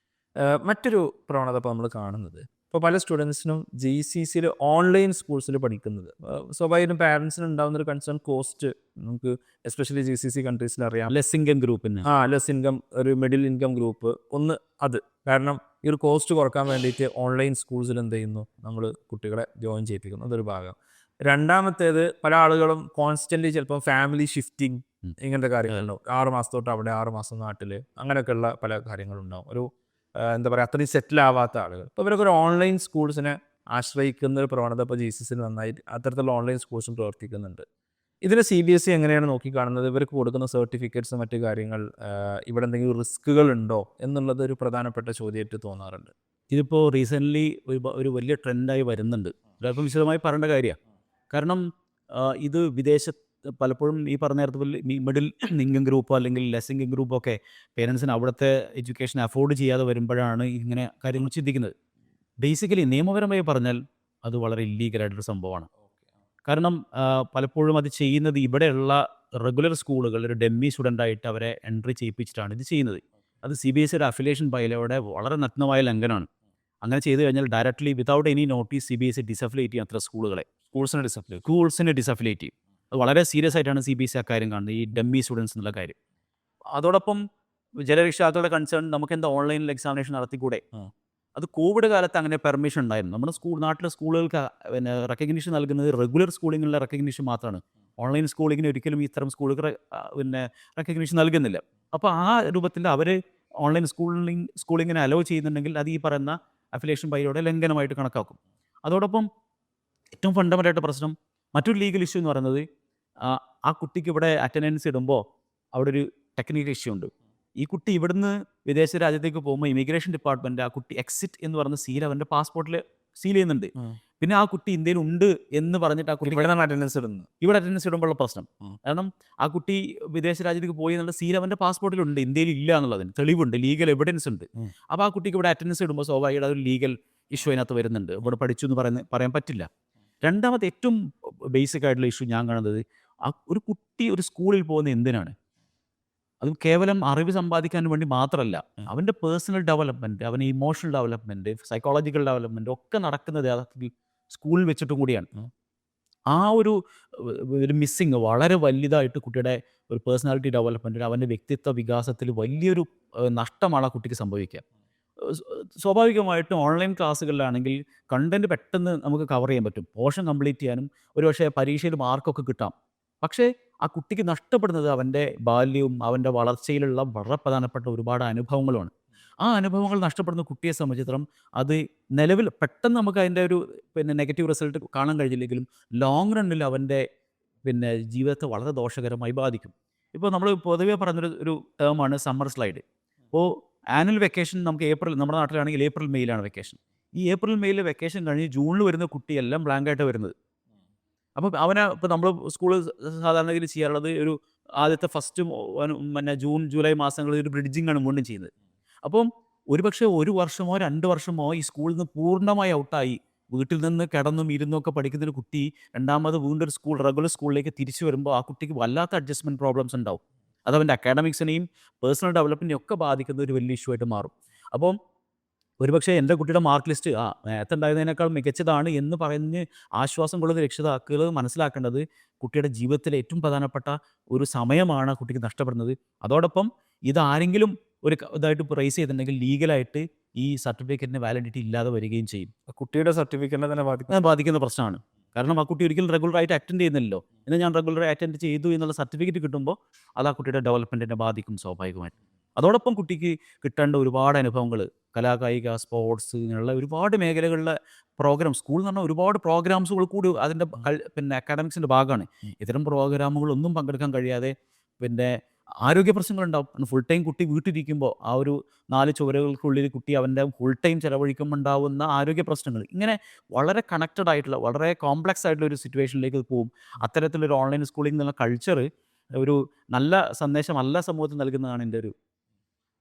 മറ്റൊരു പ്രവണത ഇപ്പോൾ നമ്മൾ കാണുന്നത്, ഇപ്പോൾ പല സ്റ്റുഡൻസിനും GCC ഓൺലൈൻ സ്കൂൾസിൽ പഠിക്കുന്നത് സ്വാഭാവികം പാരൻസിന് ഉണ്ടാകുന്ന ഒരു കൺസേൺ കോസ്റ്റ്. നമുക്ക് എസ്പെഷ്യലി GCC കൺട്രീസിൽ അറിയാം, ലെസ് ഇൻകം ഗ്രൂപ്പിന് ലെസ് ഇൻകം, ഒരു മിഡിൽ ഇൻകം ഗ്രൂപ്പ്. ഒന്ന് അത് കാരണം ഈ ഒരു കോസ്റ്റ് കുറക്കാൻ വേണ്ടിയിട്ട് ഓൺലൈൻ സ്കൂൾസിൽ എന്ത് ചെയ്യുന്നു, നമ്മൾ കുട്ടികളെ ജോയിൻ ചെയ്യിപ്പിക്കുന്നു. അതൊരു ഭാഗം. രണ്ടാമത്തേത്, പല ആളുകളും കോൺസ്റ്റൻ്റ്ലി ചിലപ്പോൾ ഫാമിലി ഷിഫ്റ്റിംഗ് ഇങ്ങനത്തെ കാര്യങ്ങളുണ്ടാവും. 6 മാസത്തോട്ട് അവിടെ, 6 മാസം നാട്ടിൽ, അങ്ങനെയൊക്കെയുള്ള പല കാര്യങ്ങളുണ്ടാവും. ഒരു എന്താ പറയുക, അത്രയും സെറ്റിൽ ആവാത്ത ആളുകൾ. അപ്പോൾ ഇവരൊക്കെ ഒരു ഓൺലൈൻ സ്കൂൾസിനെ ആശ്രയിക്കുന്ന ഒരു പ്രവണത ഇപ്പോൾ GCC നന്നായിട്ട് അത്തരത്തിലുള്ള ഓൺലൈൻ സ്കൂൾസും പ്രവർത്തിക്കുന്നുണ്ട്. ഇതിന് CBSE എങ്ങനെയാണ് നോക്കിക്കാണുന്നത്? ഇവർക്ക് കൊടുക്കുന്ന സർട്ടിഫിക്കറ്റ്സ്, മറ്റു കാര്യങ്ങൾ, ഇവിടെ എന്തെങ്കിലും റിസ്കുകൾ ഉണ്ടോ എന്നുള്ളത് ഒരു പ്രധാനപ്പെട്ട ചോദ്യമായിട്ട് തോന്നാറുണ്ട്. ഇതിപ്പോൾ റീസെൻ്റ്ലി ഒരു വലിയ ട്രെൻഡായി വരുന്നുണ്ട്. അല്പം വിശദമായി പറയേണ്ട കാര്യമാണ്. കാരണം ഇത് പലപ്പോഴും ഈ പറഞ്ഞ നേരത്തെ മിഡിൽ ഇൻകം ഗ്രൂപ്പോ അല്ലെങ്കിൽ ലെസ് ഇൻകം ഗ്രൂപ്പോ ഒക്കെ പേരൻസിന് അവിടുത്തെ എഡ്യൂക്കേഷൻ അഫോർഡ് ചെയ്യാതെ വരുമ്പോഴാണ് ഇങ്ങനെ കാര്യങ്ങൾ ചിന്തിക്കുന്നത്. ബേസിക്കലി നിയമപരമായി പറഞ്ഞാൽ അത് വളരെ ഇല്ലീഗലായിട്ടൊരു സംഭവമാണ്. കാരണം പലപ്പോഴും അത് ചെയ്യുന്നത് ഇവിടെയുള്ള റെഗുലർ സ്കൂളുകൾ ഒരു ഡെമ്മി സ്റ്റുഡൻ്റായിട്ട് അവരെ എൻട്രി ചെയ്യിപ്പിച്ചിട്ടാണ് ഇത് ചെയ്യുന്നത്. അത് CBSE അഫിലിയേഷൻ ബൈലോയുടെ വളരെ നഗ്നമായ ലംഘനമാണ്. അങ്ങനെ ചെയ്തു കഴിഞ്ഞാൽ directly without any notice CBSE ഡിസഫിലിയേറ്റ് ചെയ്യും അത്ര സ്കൂൾസിനെ ഡിസഫിലിയേറ്റ് ചെയ്യും. അത് വളരെ സീരിയസ് ആയിട്ടാണ് CBSE അക്കാര്യം കാണുന്നത്, ഈ ഡെമ്മി സ്റ്റുഡൻസ് എന്നുള്ള കാര്യം. അതോടൊപ്പം ചില രക്ഷിതാക്കളുടെ കൺസേൺ, നമുക്ക് എന്താ ഓൺലൈനിൽ എക്സാമിനേഷൻ നടത്തിക്കൂടെ? അത് കോവിഡ് കാലത്ത് അങ്ങനെ പെർമിഷൻ ഉണ്ടായിരുന്നു. നമ്മുടെ നാട്ടിലെ സ്കൂളുകൾക്ക് പിന്നെ റെക്കഗ്നീഷൻ നൽകുന്നത് റെഗുലർ സ്കൂളിങ്ങിലുള്ള റെക്കഗ്നീഷൻ മാത്രമാണ്. ഓൺലൈൻ സ്കൂളിങ്ങിന് ഒരിക്കലും ഇത്തരം സ്കൂളുകൾ പിന്നെ റെക്കഗ്നീഷൻ നൽകുന്നില്ല. അപ്പോൾ ആ രൂപത്തിൽ അവർ ഓൺലൈൻ സ്കൂളിങ്ങിനെ അലോ ചെയ്യുന്നുണ്ടെങ്കിൽ അത് ഈ പറയുന്ന അഫിലിയേഷൻ ബൈലോയുടെ ലംഘനമായിട്ട് കണക്കാക്കും. അതോടൊപ്പം ഏറ്റവും ഫണ്ടമെൻ്റലായിട്ട് പ്രശ്നം, മറ്റൊരു ലീഗൽ ഇഷ്യൂ എന്ന് പറയുന്നത്, ആ കുട്ടിക്ക് ഇവിടെ അറ്റൻഡൻസ് ഇടുമ്പോൾ അവിടെ ഒരു ടെക്നിക്കൽ ഇഷ്യൂ ഉണ്ട്. ഈ കുട്ടി ഇവിടുന്ന് വിദേശ രാജ്യത്തേക്ക് പോകുമ്പോൾ ഇമിഗ്രേഷൻ ഡിപ്പാർട്ട്മെൻറ്റ് ആ കുട്ടി എക്സിറ്റ് എന്ന് പറഞ്ഞ സീൽ അവൻ്റെ പാസ്പോർട്ടിൽ സീൽ ചെയ്യുന്നുണ്ട്. പിന്നെ ആ കുട്ടി ഇന്ത്യയിൽ ഉണ്ട് എന്ന് പറഞ്ഞിട്ട് ആ കുട്ടി ഇവിടെ അറ്റൻഡൻസ് ഇടുമ്പോഴുള്ള പ്രശ്നം, കാരണം ആ കുട്ടി വിദേശ രാജ്യത്തേക്ക് പോയി എന്നുള്ള സീൽ അവൻ്റെ പാസ്പോർട്ടിലുണ്ട്, ഇന്ത്യയിൽ ഇല്ല എന്നുള്ളതിന് തെളിവുണ്ട്, ലീഗൽ എവിഡൻസ് ഉണ്ട്. അപ്പോൾ ആ കുട്ടിക്ക് ഇവിടെ അറ്റൻഡൻസ് ഇടുമ്പോൾ സ്വാഭാവികമായിട്ട് ഒരു ലീഗൽ ഇഷ്യൂ അതിനകത്ത് വരുന്നുണ്ട്. ഇവിടെ പഠിച്ചു എന്ന് പറയാൻ പറ്റില്ല. രണ്ടാമത്തെ ഏറ്റവും ബേസിക് ആയിട്ടുള്ള ഇഷ്യൂ ഞാൻ കാണുന്നത്, ഒരു കുട്ടി ഒരു സ്കൂളിൽ പോകുന്നത് എന്തിനാണ്? അത് കേവലം അറിവ് സമ്പാദിക്കാൻ വേണ്ടി മാത്രമല്ല, അവൻ്റെ പേഴ്സണൽ ഡെവലപ്മെൻറ്റ്, അവൻ്റെ ഇമോഷണൽ ഡെവലപ്മെൻറ്റ്, സൈക്കോളജിക്കൽ ഡെവലപ്മെൻറ്റ് ഒക്കെ നടക്കുന്നത് യഥാർത്ഥത്തിൽ സ്കൂളിൽ വെച്ചിട്ടും കൂടിയാണ്. ആ ഒരു മിസ്സിങ് വളരെ വലുതായിട്ട് കുട്ടിയുടെ ഒരു പേഴ്സണാലിറ്റി ഡെവലപ്മെൻറ്റിൽ, അവൻ്റെ വ്യക്തിത്വ വികാസത്തിൽ വലിയൊരു നഷ്ടമാണ് ആ കുട്ടിക്ക് സംഭവിക്കുക. സ്വാഭാവികമായിട്ടും ഓൺലൈൻ ക്ലാസ്സുകളിലാണെങ്കിൽ കണ്ടൻറ്റ് പെട്ടെന്ന് നമുക്ക് കവർ ചെയ്യാൻ പറ്റും, പോർഷൻ കംപ്ലീറ്റ് ചെയ്യാനും ഒരുപക്ഷെ പരീക്ഷയിൽ മാർക്കൊക്കെ കിട്ടാം. പക്ഷേ ആ കുട്ടിക്ക് നഷ്ടപ്പെടുന്നത് അവൻ്റെ ബാല്യവും അവൻ്റെ വളർച്ചയിലുള്ള വളരെ പ്രധാനപ്പെട്ട ഒരുപാട് അനുഭവങ്ങളുമാണ്. ആ അനുഭവങ്ങൾ നഷ്ടപ്പെടുന്ന കുട്ടിയെ സംബന്ധിച്ചിടത്തോളം അത് നിലവിൽ പെട്ടെന്ന് നമുക്ക് അതിൻ്റെ ഒരു നെഗറ്റീവ് റിസൾട്ട് കാണാൻ കഴിഞ്ഞില്ലെങ്കിലും ലോങ് റണ്ണിൽ അവൻ്റെ ജീവിതത്തെ വളരെ ദോഷകരമായി ബാധിക്കും. ഇപ്പോൾ നമ്മൾ പൊതുവേ പറഞ്ഞൊരു ടേമാണ് സമ്മർ സ്ലൈഡ്. അപ്പോൾ ആനുവൽ വെക്കേഷൻ നമുക്ക് നമ്മുടെ നാട്ടിലാണെങ്കിൽ ഏപ്രിൽ മെയിലാണ് വെക്കേഷൻ. ഈ ഏപ്രിൽ മെയിലെ വെക്കേഷൻ കഴിഞ്ഞ് ജൂണിൽ വരുന്ന കുട്ടിയെല്ലാം ബ്ലാങ്കായിട്ട് വരുന്നത്. അപ്പോൾ ഇപ്പോൾ നമ്മൾ സ്കൂൾ സാധാരണഗതിയിൽ ചെയ്യാറുള്ളത് ഒരു ആദ്യത്തെ ഫസ്റ്റ് ജൂൺ ജൂലൈ മാസങ്ങളിൽ ഒരു ബ്രിഡ്ജിങ് ആണ് മുന്നേ ചെയ്യുന്നത്. അപ്പം ഒരുപക്ഷെ 1 വർഷമോ 2 വർഷമോ ഈ സ്കൂളിൽ നിന്ന് പൂർണ്ണമായി ഔട്ടായി വീട്ടിൽ നിന്ന് കിടന്നും ഇരുന്നൊക്കെ പഠിക്കുന്ന ഒരു കുട്ടി രണ്ടാമത് വീണ്ടും ഒരു റെഗുലർ സ്കൂളിലേക്ക് തിരിച്ചു വരുമ്പോൾ ആ കുട്ടിക്ക് വല്ലാത്ത അഡ്ജസ്റ്റ്മെൻറ്റ് പ്രോബ്ലംസ് ഉണ്ടാവും. അത് അവൻ്റെ അക്കാഡമിക്സിനെയും പേഴ്സണൽ ഡെവലപ്മെൻറ്റിനെയും ഒക്കെ ബാധിക്കുന്ന ഒരു വലിയ ഇഷ്യൂ ആയിട്ട് മാറും. അപ്പം ഒരുപക്ഷെ എൻ്റെ കുട്ടിയുടെ മാർക്ക് ലിസ്റ്റ് നേരത്തെ ഉണ്ടായതിനേക്കാൾ മികച്ചതാണ് എന്ന് പറഞ്ഞ് ആശ്വാസം കൊള്ളുന്ന രക്ഷിതാക്കൾ മനസ്സിലാക്കേണ്ടത് കുട്ടിയുടെ ജീവിതത്തിലെ ഏറ്റവും പ്രധാനപ്പെട്ട ഒരു സമയമാണ് കുട്ടിക്ക് നഷ്ടപ്പെടുന്നത്. അതോടൊപ്പം ഇതാരെങ്കിലും ഇതായിട്ട് റേസ് ചെയ്തിട്ടുണ്ടെങ്കിൽ ലീഗലായിട്ട് ഈ സർട്ടിഫിക്കറ്റിൻ്റെ വാലിഡിറ്റി ഇല്ലാതെ വരികയും ചെയ്യും. കുട്ടിയുടെ സർട്ടിഫിക്കറ്റിനെ തന്നെ ബാധിക്കുന്ന പ്രശ്നമാണ്. കാരണം ആ കുട്ടി ഒരിക്കലും റെഗുലറായിട്ട് അറ്റൻഡ് ചെയ്യുന്നില്ലല്ലോ. എന്നാൽ ഞാൻ റെഗുലറായി അറ്റൻഡ് ചെയ്തു എന്നുള്ള സർട്ടിഫിക്കറ്റ് കിട്ടുമ്പോൾ അത് ആ കുട്ടിയുടെ ഡെവലപ്മെൻറ്റിനെ ബാധിക്കും സ്വാഭാവികമായിട്ടും. അതോടൊപ്പം കുട്ടിക്ക് കിട്ടേണ്ട ഒരുപാട് അനുഭവങ്ങൾ, കലാകായിക, സ്പോർട്സ്, ഇങ്ങനെയുള്ള ഒരുപാട് മേഖലകളിലെ സ്കൂൾ എന്ന് പറഞ്ഞാൽ ഒരുപാട് പ്രോഗ്രാംസുകൾ കൂടി അതിൻ്റെ അക്കാഡമിക്സിൻ്റെ ഭാഗമാണ്. ഇത്തരം പ്രോഗ്രാമുകളൊന്നും പങ്കെടുക്കാൻ കഴിയാതെ ആരോഗ്യ പ്രശ്നങ്ങളുണ്ടാവും. ഫുൾ ടൈം കുട്ടി വീട്ടിലിരിക്കുമ്പോൾ ആ ഒരു 4 ചുവരുകൾക്കുള്ളിൽ കുട്ടി അവൻ്റെ ഫുൾ ടൈം ചിലവഴിക്കുമ്പോൾ ഉണ്ടാവുന്ന ആരോഗ്യ പ്രശ്നങ്ങൾ, ഇങ്ങനെ വളരെ കണക്റ്റഡ് ആയിട്ടുള്ള വളരെ കോംപ്ലക്സ് ആയിട്ടുള്ള ഒരു സിറ്റുവേഷനിലേക്ക് പോകും. അത്തരത്തിലൊരു ഓൺലൈൻ സ്കൂളിംഗ് എന്നുള്ള കൾച്ചർ ഒരു നല്ല സന്ദേശമല്ല സമൂഹത്തിൽ നൽകുന്നതാണ് എൻ്റെ ഒരു.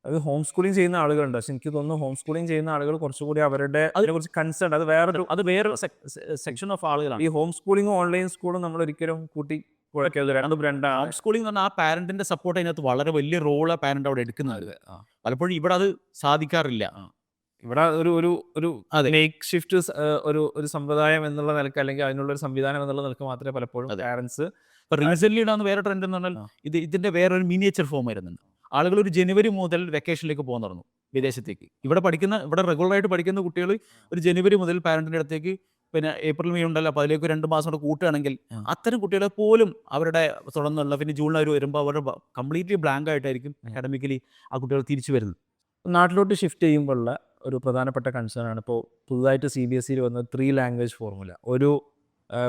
അത് ഹോം സ്കൂളിംഗ് ചെയ്യുന്ന ആളുകളുണ്ട്. പക്ഷെ എനിക്ക് തോന്നുന്നു ഹോം സ്കൂളിംഗ് ചെയ്യുന്ന ആളുകൾ കുറച്ചുകൂടി അവരുടെ അതിനെക്കുറിച്ച് കൺസേൺ, അത് വേറൊരു സെക്ഷൻ ഓഫ് ആളുകളാണ്. ഈ ഹോം സ്കൂളിങ്ങും ഓൺലൈൻ സ്കൂളും നമ്മൾ ഒരിക്കലും കൂട്ടി ഹോം സ്കൂളിംഗ് എന്ന് പറഞ്ഞാൽ ആ പാരന്റിന്റെ സപ്പോർട്ട് അതിനകത്ത് വളരെ വലിയ റോൾ ആ പാരന്റ് അവിടെ എടുക്കുന്നത്. പലപ്പോഴും ഇവിടെ അത് സാധിക്കാറില്ല. ഇവിടെ ഒരു ഒരു ഒരു അതെ. മേക്ക് ഷിഫ്റ്റ് ഒരു സമ്പ്രദായം എന്നുള്ള നിലക്ക് അല്ലെങ്കിൽ അതിനുള്ള ഒരു സംവിധാനം എന്നുള്ള നിലക്ക് മാത്രമേ പലപ്പോഴും അതെ. പാരൻസ് ഇപ്പൊ റീസെന്റ് ഉണ്ടാകുന്ന വേറെ ട്രെൻഡ് എന്ന് പറഞ്ഞാൽ ഇതിന്റെ വേറൊരു മിനിയേച്ചർ ഫോം വരുന്നുണ്ട്. ആളുകൾ ഒരു ജനുവരി മുതൽ വെക്കേഷനിലേക്ക് പോകാൻ തുടങ്ങും വിദേശത്തേക്ക്. ഇവിടെ റെഗുലറായിട്ട് പഠിക്കുന്ന കുട്ടികൾ ഒരു ജനുവരി മുതൽ പാരന്റിന്റെ അടുത്തേക്ക് പിന്നെ ഏപ്രിൽ മെയ് ഉണ്ടല്ലോ, അപ്പോൾ അതിലേക്ക് 2 മാസം കൂടെ കൂട്ടുകയാണെങ്കിൽ അത്തരം കുട്ടികളെ പോലും അവരുടെ തുടർന്നുള്ള പിന്നെ ജൂണിൽ അവർ വരുമ്പോൾ അവരുടെ കംപ്ലീറ്റ്ലി ബ്ലാങ്ക് ആയിട്ടായിരിക്കും അക്കാഡമിക്കലി ആ കുട്ടികൾ തിരിച്ചു വരുന്നത്. നാട്ടിലോട്ട് ഷിഫ്റ്റ് ചെയ്യുമ്പോഴുള്ള ഒരു പ്രധാനപ്പെട്ട കൺസേൺ ആണ് ഇപ്പോൾ പുതുതായിട്ട് CBSE വന്ന 3 ലാംഗ്വേജ് ഫോർമുല. ഒരു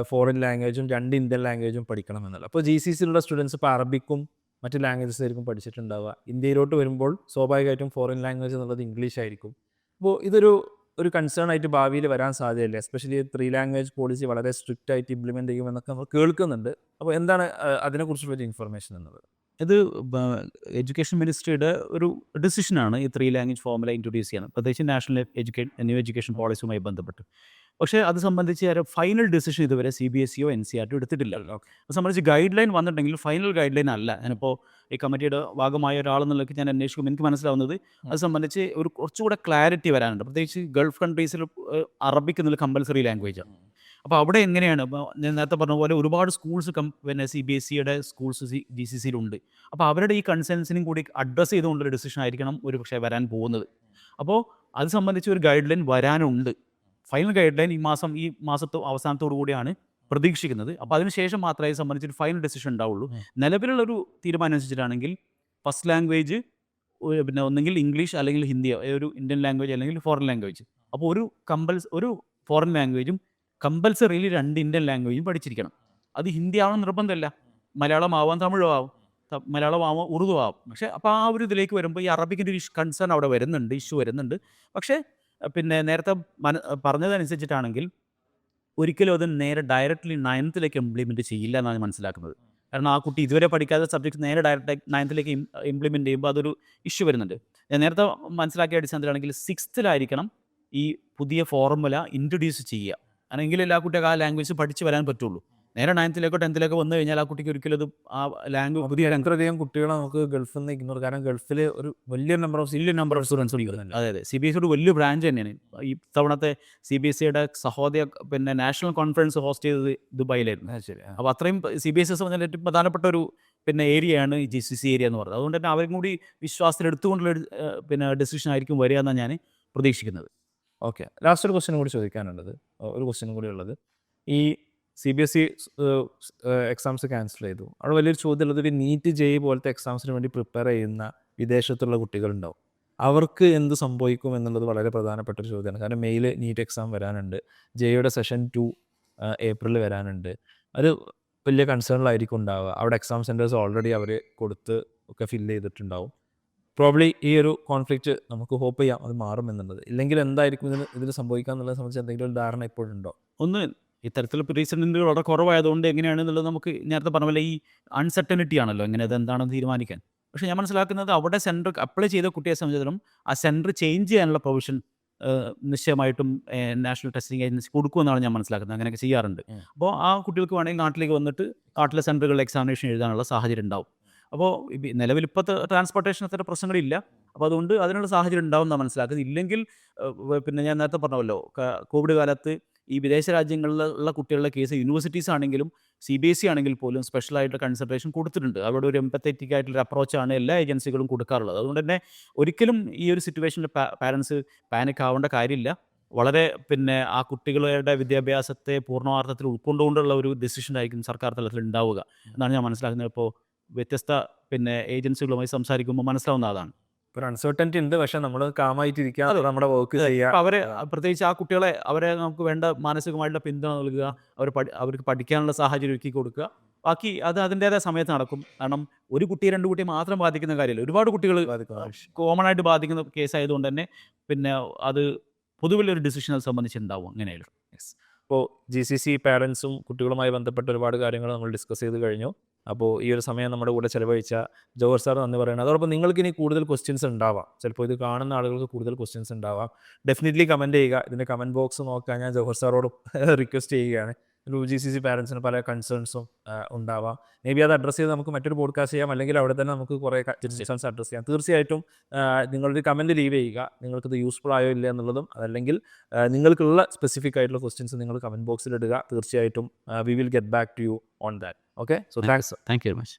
ഫോറിൻ ലാംഗ്വേജും 2 ഇന്ത്യൻ ലാംഗ്വേജും പഠിക്കണം എന്നുള്ള. അപ്പോൾ GCCയിലുള്ള സ്റ്റുഡൻസ് ഇപ്പോൾ അറബിക്കും മറ്റ് ലാംഗ്വേജസ് ആയിരിക്കും പഠിച്ചിട്ടുണ്ടാവുക. ഇന്ത്യയിലോട്ട് വരുമ്പോൾ സ്വാഭാവികമായിട്ടും ഫോറിൻ ലാംഗ്വേജ് എന്നുള്ളത് ഇംഗ്ലീഷ് ആയിരിക്കും. അപ്പോൾ ഒരു കൺസേൺ ആയിട്ട് ഭാവിയിൽ വരാൻ സാധ്യതയില്ല. എസ്പെഷ്യലി 3 ലാംഗ്വേജ് പോളിസി വളരെ സ്ട്രിക്റ്റ് ആയിട്ട് ഇംപ്ലിമെൻറ്റ് ചെയ്യുമെന്നൊക്കെ നമ്മൾ കേൾക്കുന്നുണ്ട്. അപ്പോൾ എന്താണ് അതിനെക്കുറിച്ചുള്ള ഇൻഫർമേഷൻ എന്നുള്ളത്? ഇത് എഡ്യൂക്കേഷൻ മിനിസ്ട്രിയുടെ ഒരു ഡിസിഷനാണ് ഈ 3 ലാംഗ്വേജ് ഫോർമുല ഇൻട്രൊഡ്യൂസ് ചെയ്യുന്നത്, പ്രത്യേകിച്ച് നാഷണൽ ന്യൂ എഡ്യൂക്കേഷൻ പോളിസിയുമായി ബന്ധപ്പെട്ട്. പക്ഷേ അത് സംബന്ധിച്ച് ഫൈനൽ ഡിസിഷൻ ഇതുവരെ CBSEയോ NCERTയോ എടുത്തിട്ടില്ല. അത് സംബന്ധിച്ച് ഗൈഡ് ലൈൻ വന്നിട്ടുണ്ടെങ്കിൽ ഫൈനൽ ഗൈഡ് ലൈൻ അല്ല. ഞാനിപ്പോൾ ഈ കമ്മിറ്റിയുടെ ഭാഗമായ ഒരാളെന്നുള്ളതൊക്കെ ഞാൻ അന്വേഷിക്കുമ്പോൾ എനിക്ക് മനസ്സിലാവുന്നത് അത് സംബന്ധിച്ച് ഒരു കുറച്ചുകൂടെ ക്ലാരിറ്റി വരാനുണ്ട്. പ്രത്യേകിച്ച് ഗൾഫ് കൺട്രീസിൽ അറബിക് എന്നുള്ള കമ്പൽസറി ലാംഗ്വേജാണ്. അപ്പോൾ അവിടെ എങ്ങനെയാണ്, ഇപ്പോൾ ഞാൻ നേരത്തെ പറഞ്ഞ പോലെ ഒരുപാട് സ്കൂൾസ് പിന്നെ CBSEയുടെ സ്കൂൾസ് GCCയിലുണ്ട്. അപ്പോൾ അവരുടെ ഈ കൺസേൺസിനും കൂടി അഡ്രസ്സ് ചെയ്തുകൊണ്ടൊരു ഡിസിഷൻ ആയിരിക്കണം ഒരു പക്ഷേ വരാൻ പോകുന്നത്. അപ്പോൾ അത് സംബന്ധിച്ച് ഒരു ഗൈഡ് ലൈൻ വരാനുണ്ട്. ഫൈനൽ ഗൈഡ് ലൈൻ ഈ അവസാനത്തോടു കൂടിയാണ് പ്രതീക്ഷിക്കുന്നത്. അപ്പോൾ അതിനുശേഷം മാത്രമേ ഇത് സംബന്ധിച്ചൊരു ഫൈനൽ ഡിസിഷൻ ഉണ്ടാവുള്ളൂ. നിലവിലുള്ളൊരു തീരുമാനം അനുസരിച്ചിട്ടാണെങ്കിൽ ഫസ്റ്റ് ലാംഗ്വേജ് പിന്നെ ഒന്നെങ്കിൽ ഇംഗ്ലീഷ് അല്ലെങ്കിൽ ഹിന്ദിയോ, ഒരു ഇന്ത്യൻ ലാംഗ്വേജ് അല്ലെങ്കിൽ ഫോറിൻ ലാംഗ്വേജ്. അപ്പോൾ ഒരു ഫോറിൻ ലാംഗ്വേജും കമ്പൽസറിയിൽ 2 ഇന്ത്യൻ ലാംഗ്വേജും പഠിച്ചിരിക്കണം. അത് ഹിന്ദി ആവണം നിർബന്ധമല്ല, മലയാളം ആവാം, തമിഴോ ആവും, മലയാളം ആവാം, ഉറുദു ആവും. പക്ഷേ അപ്പോൾ ആ ഒരു ഇതിലേക്ക് വരുമ്പോൾ ഈ അറബിക്കിൻ്റെ ഒരു കൺസേൺ അവിടെ വരുന്നുണ്ട്, ഇഷ്യൂ വരുന്നുണ്ട്. പക്ഷേ പിന്നെ നേരത്തെ പറഞ്ഞതനുസരിച്ചിട്ടാണെങ്കിൽ ഒരിക്കലും അത് നേരെ ഡയറക്റ്റ്ലി 9th ഇംപ്ലിമെൻറ്റ് ചെയ്യില്ല എന്നാണ് മനസ്സിലാക്കുന്നത്. കാരണം ആ കുട്ടി ഇതുവരെ പഠിക്കാത്ത സബ്ജക്ട്സ് നേരെ ഡയറക്റ്റ് 9th ഇംപ്ലിമെൻറ്റ് ചെയ്യുമ്പോൾ അതൊരു ഇഷ്യൂ വരുന്നുണ്ട്. ഞാൻ നേരത്തെ മനസ്സിലാക്കിയ അടിസ്ഥാനത്തിലാണെങ്കിൽ 6th ഈ പുതിയ ഫോർമുല ഇൻട്രൊഡ്യൂസ് ചെയ്യുക. അല്ലെങ്കിൽ എല്ലാ കുട്ടികൾക്ക് ആ ലാംഗ്വേജ് പഠിച്ച് വരാൻ പറ്റുള്ളൂ. നേരെ 9th 10th വന്നു കഴിഞ്ഞാൽ ആ കുട്ടിക്ക് ഒരിക്കലും അത് ആ ലാംഗ്വേജ് പുതിയ അത്രയധികം കുട്ടികളെ നമുക്ക് ഗൾഫിൽ നിന്ന് ഇഗ്നോർ, കാരണം ഗൾഫിൽ ഒരു വലിയ നമ്പർ ഓഫ് സ്റ്റുഡൻസ് പഠിക്കുന്നുണ്ട്. അതെ. CBSEയുടെ വലിയ ബ്രാഞ്ച് തന്നെയാണ്. ഈ തവണത്തെ CBSEയുടെ സഹോദയ പിന്നെ നാഷണൽ കോൺഫറൻസ് ഹോസ്റ്റ് ചെയ്തത് ദുബായിലായിരുന്നു. ശരി. അപ്പോൾ അത്രയും CBSE പറഞ്ഞാൽ ഏറ്റവും പ്രധാനപ്പെട്ട ഒരു പിന്നെ ഏരിയയാണ് ഈ GCC ഏരിയ എന്ന് പറയുന്നത്. അതുകൊണ്ട് തന്നെ അവരും കൂടി വിശ്വാസത്തിൽ എടുത്തുകൊണ്ടുള്ള പിന്നെ ഡിസിഷൻ ആയിരിക്കും വരിക എന്നാണ് ഞാൻ പ്രതീക്ഷിക്കുന്നത്. ഓക്കെ, ലാസ്റ്റ് ഒരു ക്വസ്റ്റ്യൻ കൂടി ചോദിക്കാനുള്ളത്, ഒരു ക്വസ്റ്റ്യൻ കൂടി ഉള്ളത്, ഈ CBSE എക്സാംസ് ക്യാൻസൽ ചെയ്തു. അവിടെ വലിയൊരു ചോദ്യം ഉള്ളത്, ഒരു നീറ്റ് JEE പോലത്തെ എക്സാംസിന് വേണ്ടി പ്രിപ്പയർ ചെയ്യുന്ന വിദേശത്തുള്ള കുട്ടികളുണ്ടാവും. അവർക്ക് എന്ത് സംഭവിക്കും എന്നുള്ളത് വളരെ പ്രധാനപ്പെട്ട ഒരു ചോദ്യമാണ്. കാരണം മെയിൽ നീറ്റ് എക്സാം വരാനുണ്ട്, JEEയുടെ സെഷൻ 2 ഏപ്രിലിൽ വരാനുണ്ട്. അത് വലിയ കൺസേണിലായിരിക്കും ഉണ്ടാവുക. അവിടെ എക്സാം സെൻറ്റേഴ്സ് ഓൾറെഡി അവർ കൊടുത്ത് ഒക്കെ ഫില്ല് ചെയ്തിട്ടുണ്ടാവും. പ്രോബ്ലി ഈ ഒരു കോൺഫ്ലിക്റ്റ് നമുക്ക് ഹോപ്പ് ചെയ്യാം അത് മാറും എന്നുള്ളത്. ഇല്ലെങ്കിൽ എന്തായിരിക്കും ഇതിന് സംഭവിക്കുക എന്നുള്ളത് സംബന്ധിച്ച് എന്തെങ്കിലും ഒരു ധാരണ ഇപ്പോഴുണ്ടോ? ഒന്ന് ഇത്തരത്തിലുള്ള റീസെൻറ്റുകൾ വളരെ കുറവായതുകൊണ്ട് എങ്ങനെയാണെന്നുള്ളത് നമുക്ക് നേരത്തെ പറഞ്ഞ പോലെ ഈ അൺസർട്ടനിറ്റി ആണല്ലോ എങ്ങനെ അതെന്താണെന്ന് തീരുമാനിക്കാൻ. പക്ഷേ ഞാൻ മനസ്സിലാക്കുന്നത് അവിടെ സെൻറ്റർ അപ്ലൈ ചെയ്ത കുട്ടിയെ സംബന്ധിച്ചിടത്തോളം ആ സെൻറ്റർ ചേഞ്ച് ചെയ്യാനുള്ള പ്രൊവിഷൻ നിശ്ചയമായിട്ടും നാഷണൽ ടെസ്റ്റിംഗ് ഏജൻസി കൊടുക്കുമെന്നാണ് ഞാൻ മനസ്സിലാക്കുന്നത്. അങ്ങനെയൊക്കെ ചെയ്യാറുണ്ട്. അപ്പോൾ ആ കുട്ടികൾക്ക് വേണമെങ്കിൽ നാട്ടിലേക്ക് വന്നിട്ട് നാട്ടിലെ സെൻറ്ററുകളിൽ എക്സാമിനേഷൻ എഴുതാനുള്ള സാഹചര്യം ഉണ്ടാവും. അപ്പോൾ നിലവിൽ ഇപ്പോഴത്തെ ട്രാൻസ്പോർട്ടേഷൻ അത്ര പ്രശ്നങ്ങളില്ല. അപ്പോൾ അതുകൊണ്ട് അതിനുള്ള സാഹചര്യം ഉണ്ടാവും എന്നാണ് മനസ്സിലാക്കുന്നത്. ഇല്ലെങ്കിൽ പിന്നെ ഞാൻ നേരത്തെ പറഞ്ഞല്ലോ, കോവിഡ് കാലത്ത് ഈ വിദേശ രാജ്യങ്ങളിലുള്ള കുട്ടികളുടെ കേസ് യൂണിവേഴ്സിറ്റീസ് ആണെങ്കിലും CBSE ആണെങ്കിൽ പോലും സ്പെഷ്യലായിട്ടുള്ള കൺസിഡറേഷൻ കൊടുത്തിട്ടുണ്ട്. അവിടെ ഒരു എംപത്തറ്റിക് ആയിട്ടുള്ള അപ്രോച്ചാണ് എല്ലാ ഏജൻസികളും കൊടുക്കാറുള്ളത്. അതുകൊണ്ട് തന്നെ ഒരിക്കലും ഈ ഒരു സിറ്റുവേഷനിൽ പാരൻസ് പാനിക് ആവേണ്ട കാര്യമില്ല. വളരെ പിന്നെ ആ കുട്ടികളുടെ വിദ്യാഭ്യാസത്തെ പൂർണ്ണാർത്ഥത്തിൽ ഉൾക്കൊണ്ടുകൊണ്ടുള്ള ഒരു ഡിസിഷനായിരിക്കും സർക്കാർ തലത്തിൽ ഉണ്ടാവുക എന്നാണ് ഞാൻ മനസ്സിലാക്കുന്നത്. ഇപ്പോൾ വ്യത്യസ്ത പിന്നെ ഏജൻസികളുമായി സംസാരിക്കുമ്പോൾ മനസ്സിലാവുന്ന അതാണ്. ഒരു അൺസർട്ടനിറ്റി ഉണ്ട്, പക്ഷെ നമ്മൾ കാമായിട്ടിരിക്കുക, നമ്മുടെ വർക്ക് ചെയ്യുക. അവരെ പ്രത്യേകിച്ച് ആ കുട്ടികളെ അവരെ നമുക്ക് വേണ്ട മാനസികമായിട്ടുള്ള പിന്തുണ നൽകുക, അവർക്ക് പഠിക്കാനുള്ള സാഹചര്യം ഒരുക്കി കൊടുക്കുക. ബാക്കി അത് അതിൻ്റേതായ സമയത്ത് നടക്കും. കാരണം ഒരു കുട്ടിയെ 2 കുട്ടിയെ മാത്രം ബാധിക്കുന്ന കാര്യമില്ല, ഒരുപാട് കുട്ടികൾ കോമൺ ആയിട്ട് ബാധിക്കുന്ന കേസായതുകൊണ്ട് തന്നെ പിന്നെ അത് പൊതുവിലൊരു ഡിസിഷനെ സംബന്ധിച്ചുണ്ടാവും അങ്ങനെയായിരുന്നു. അപ്പോൾ GCC പാരൻസും കുട്ടികളുമായി ബന്ധപ്പെട്ട ഒരുപാട് കാര്യങ്ങൾ നമ്മൾ ഡിസ്കസ് ചെയ്ത് കഴിഞ്ഞു. അപ്പോൾ ഈ ഒരു സമയം നമ്മുടെ കൂടെ ചിലവഴിച്ച ജോഹർ സാർ നന്ദി പറയുന്നത്. അതോടൊപ്പം നിങ്ങൾക്ക് ഇനി കൂടുതൽ ക്വസ്റ്റ്യൻസ് ഉണ്ടാവാം, ചിലപ്പോൾ ഇത് കാണുന്ന ആളുകൾക്ക് കൂടുതൽ ക്വസ്റ്റ്യൻസ് ഉണ്ടാവാം. ഡെഫിനറ്റ്ലി കമൻറ്റ് ചെയ്യുക. ഇതിൻ്റെ കമൻറ്റ് ബോക്സ് നോക്കാൻ ഞാൻ ജോഹർ സാറോട് റിക്വസ്റ്റ് ചെയ്യുകയാണ്. ഒരു GCC പാരൻസിന് പല കൺസേൺസും ഉണ്ടാവാം. മേ ബി അത് അഡ്രസ്സ് ചെയ്ത് നമുക്ക് മറ്റൊരു പോഡ്കാസ്റ്റ് ചെയ്യാം, അല്ലെങ്കിൽ അവിടെ തന്നെ നമുക്ക് കുറേ കൺസേൺസ് അഡ്രസ്സ് ചെയ്യാം. തീർച്ചയായിട്ടും നിങ്ങളൊരു കമൻറ്റ് ലീവ് ചെയ്യുക, നിങ്ങൾക്കിത് യൂസ്ഫുൾ ആയോ ഇല്ല എന്നുള്ളതും, അതല്ലെങ്കിൽ നിങ്ങൾക്കുള്ള സ്പെസിഫിക് ആയിട്ടുള്ള ക്വസ്റ്റ്യൻസ് നിങ്ങൾ കമൻറ്റ് ബോക്സിൽ ഇടുക. തീർച്ചയായിട്ടും we will get back to you on that. Okay, so thanks. Thank you very much.